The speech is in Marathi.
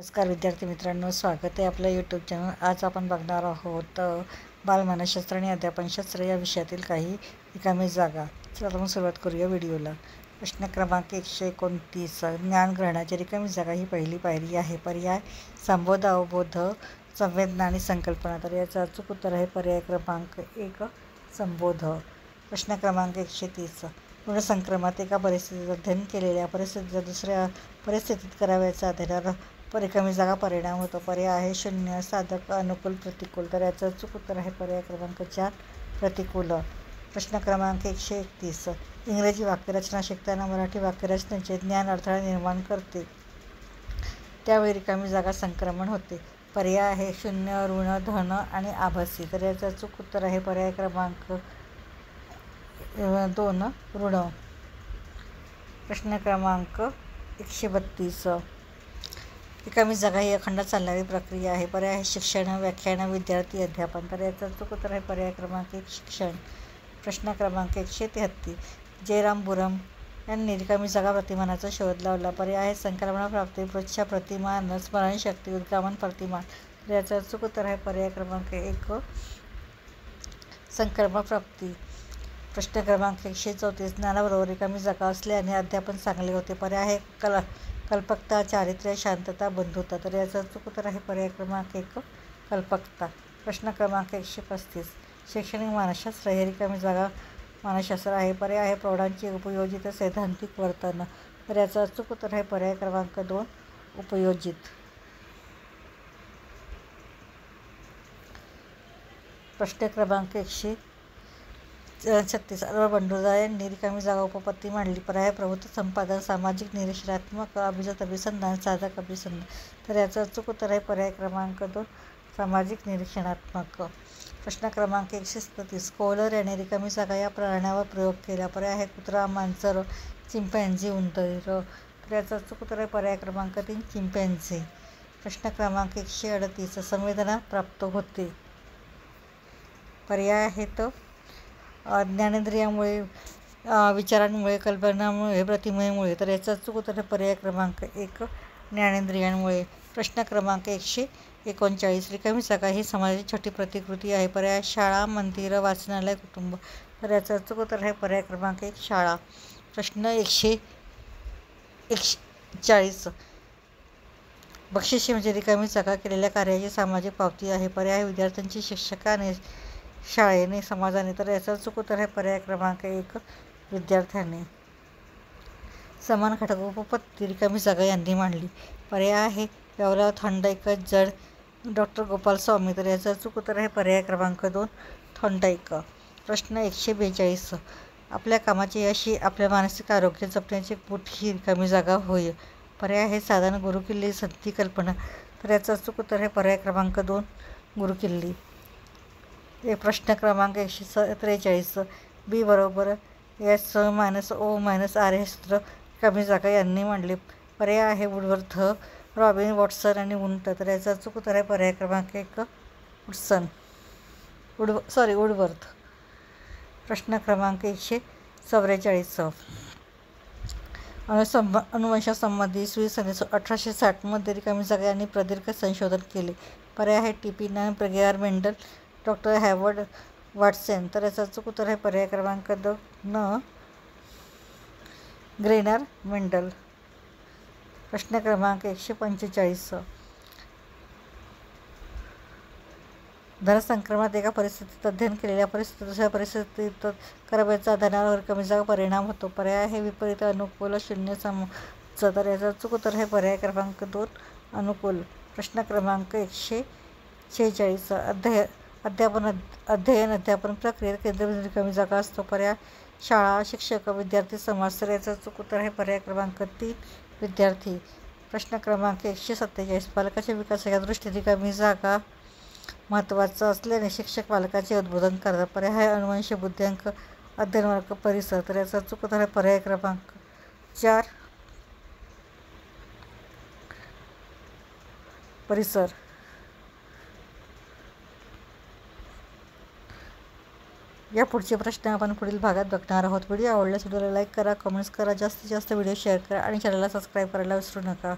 नमस्कार विद्यार्थी मित्रांनो, स्वागत आहे आपल्या यूट्यूब चॅनल. आज आपण बघणार आहोत बालमानसशास्त्र आणि अध्यापनशास्त्र या विषयातील काही रिकामी जागा. चला तर मग सुरुवात करूया व्हिडिओला. प्रश्न क्रमांक 129. ज्ञान ग्रहणाची रिकामी जागा ही पहिली पायरी आहे. पर्याय संबोध, अवबोध, संवेदना आणि संकल्पना. तर याचं अचूक उत्तर आहे पर्याय क्रमांक 1 संबोध. प्रश्न क्रमांक 130. ऋणसंक्रमात एका परिस्थितीत अध्ययन केलेल्या परिस्थितीचा दुसऱ्या परिस्थितीत करावयाचा अध्ययनावर रिकामी जागा परिणाम होतो. पर्याय आहे 0, साधक, अनुकूल, प्रतिकूल. तर याचं अचूक उत्तर आहे पर्याय क्रमांक 4 प्रतिकूल. प्रश्न क्रमांक 131. इंग्रजी वाक्यरचना शिकताना मराठी वाक्यरचनेचे ज्ञान अडथळा निर्माण करते. त्यावेळी रिकामी जागा संक्रमण होते. पर्याय आहे 0, ऋण, धन आणि आभासी. तर याचं अचूक उत्तर आहे पर्याय क्रमांक 2 ऋण. प्रश्न क्रमांक 132. रिकामी जागा ही अखंड चालणारी प्रक्रिया आहे. पर्याय आहे शिक्षण, व्याख्यान, विद्यार्थी, अध्यापन. तर याचा अचूक उत्तर आहे पर्याय क्रमांक 1 शिक्षण. प्रश्न क्रमांक 133. जयराम बुरम यांनी रिकामी जागा प्रतिमानाचा शोध लावला. पर्याय आहे संकल्पना प्राप्ती, पृच्छा प्रतिमान, स्मरणशक्ती, उद्गामन प्रतिमान. तर याचं अचूक उत्तर आहे पर्याय क्रमांक 1 संकल्पना प्राप्ती. प्रश्न क्रमांक 134. ज्ञानाबरोबर रिकामी जागा असल्याने अध्यापन चांगले होते. पर्याय आहे कल्पकता, चारित्र्य, शांतता, बंधुता. तर याचं अचूक उत्तर आहे पर्याय क्रमांक 1 कल्पकता. प्रश्न क्रमांक 135. शैक्षणिक मानसशास्त्र हे रिकामी जागा मानसशास्त्र आहे. पर्याय आहे प्रौढांचे उपयोजित सैद्धांतिक वर्तन. तर याचं अचूक उत्तर आहे पर्याय क्रमांक 2 उपयोजित. प्रश्न क्रमांक 136. अल्वा बंडुरा यांनी रिकामी जागा उपपत्ती मांडली. पर्याय प्रभुत्व संपादन, सामाजिक निरीक्षणात्मक, अभिजात अभिसंधान, साधक अभिसंधान. तर याचं अचूक उत्तर आहे पर्याय क्रमांक 2 सामाजिक निरीक्षणात्मक. प्रश्न क्रमांक 137. कोहलर यांनी रिकामी जागा या प्राण्यावर प्रयोग केला. पर्याय आहे कुत्रा, मांजर, चिंपॅन्झी, उंदीर. तर याचं अचूक उत्तर आहे पर्याय क्रमांक 3 चिंपॅन्झी. प्रश्न क्रमांक 138. संवेदना प्राप्त होते. पर्याय आहेत ज्ञानेंद्रियामुळे, विचारांमुळे, कल्पनामुळे, प्रतिमेमुळे. तर याचं अचूक उत्तर आहे पर्याय क्रमांक 1 ज्ञानेंद्रियांमुळे. प्रश्न क्रमांक 139. रिकामी जागा ही समाजाची छोटी प्रतिकृती आहे. पर्याय शाळा, मंदिर, वाचनालय, कुटुंब. तर याचं अचूक उत्तर आहे पर्याय क्रमांक 1 शाळा. प्रश्न 140. बक्षिसे म्हणजे रिकामी जागा केलेल्या कार्याची सामाजिक पावती आहे. पर्याय विद्यार्थ्यांची, शिक्षकाने, शाळेने, समाजाने. तर याचं अचूक उत्तर आहे पर्याय क्रमांक 1 विद्यार्थ्याने. समान घटक उपपत्ती रिकामी जागा यांनी मांडली. पर्याय आहे व्यवहार थॉर्नडाईक, जड, डॉक्टर गोपाल स्वामी. तर याचं अचूक उत्तर आहे पर्याय क्रमांक 2 थॉर्नडाईक. प्रश्न 142. आपल्या कामाचे यश ही आपल्या मानसिक आरोग्य जपण्याची एक मोठी रिकामी जागा होय. पर्याय आहे साधन, गुरुकिल्ली, संधी, कल्पना. तर याचं अचूक उत्तर आहे पर्याय क्रमांक 2 गुरुकिल्ली. प्रश्न क्रमांक 143. बी बरोबर S minus O minus R हे सूत्र रिकामी जागा यांनी मांडले. पर्याय आहे वुडवर्थ, रॉबिन, वॉटसन आणि वुंट. तर याचं अचूक उत्तर आहे पर्याय क्रमांक 1 वुडवर्थ. प्रश्न क्रमांक 144. अनुवंशासंबंधी इसवी सन 1860 मध्ये रिकामी जागा यांनी प्रदीर्घ संशोधन केले. पर्याय आहे टीपीनन, प्रेग्यार, मेंडल, डॉक्टर हॅवर्ड वॉटसन. तर याचं अचूक उत्तर आहे पर्याय क्रमांक 2 ग्रेनर मेंडल. प्रश्न क्रमांक 145. धनसंक्रमणात एका परिस्थितीत अध्ययन केलेल्या परिस्थितीत दुसऱ्या परिस्थितीत करावयाचा अध्ययनावर रिकामी जागा परिणाम होतो. पर्याय आहे विपरीत, अनुकूल, शून्य, समोच्च. तर याचं अचूक उत्तर आहे पर्याय क्रमांक 2 अनुकूल. प्रश्न क्रमांक 146. अध्यापन प्रक्रियेत केंद्रबिंदू रिकामी जागा असतो. पर्याय शाळा, शिक्षक, विद्यार्थी, समाज. तर याचं अचूक उत्तर आहे पर्याय क्रमांक 3 विद्यार्थी. प्रश्न क्रमांक 147. बालकाच्या विकासाच्या दृष्टीने रिकामी जागा महत्त्वाचं असल्याने शिक्षक बालकाचे उद्बोधन करतात. पर्याय आहे अनुवंश, बुद्ध्यांक, अध्ययन वर्ग, परिसर. तर याचं अचूक उत्तर आहे पर्याय क्रमांक 4 परिसर. या पुढचे प्रश्न आपण पुढील भागात बघणार आहोत. व्हिडिओ आवडल्यास व्हिडिओला लाईक करा, कमेंट्स करा, जास्तीत जास्त व्हिडिओ शेअर करा आणि चॅनलला सबस्क्राईब करायला विसरू नका.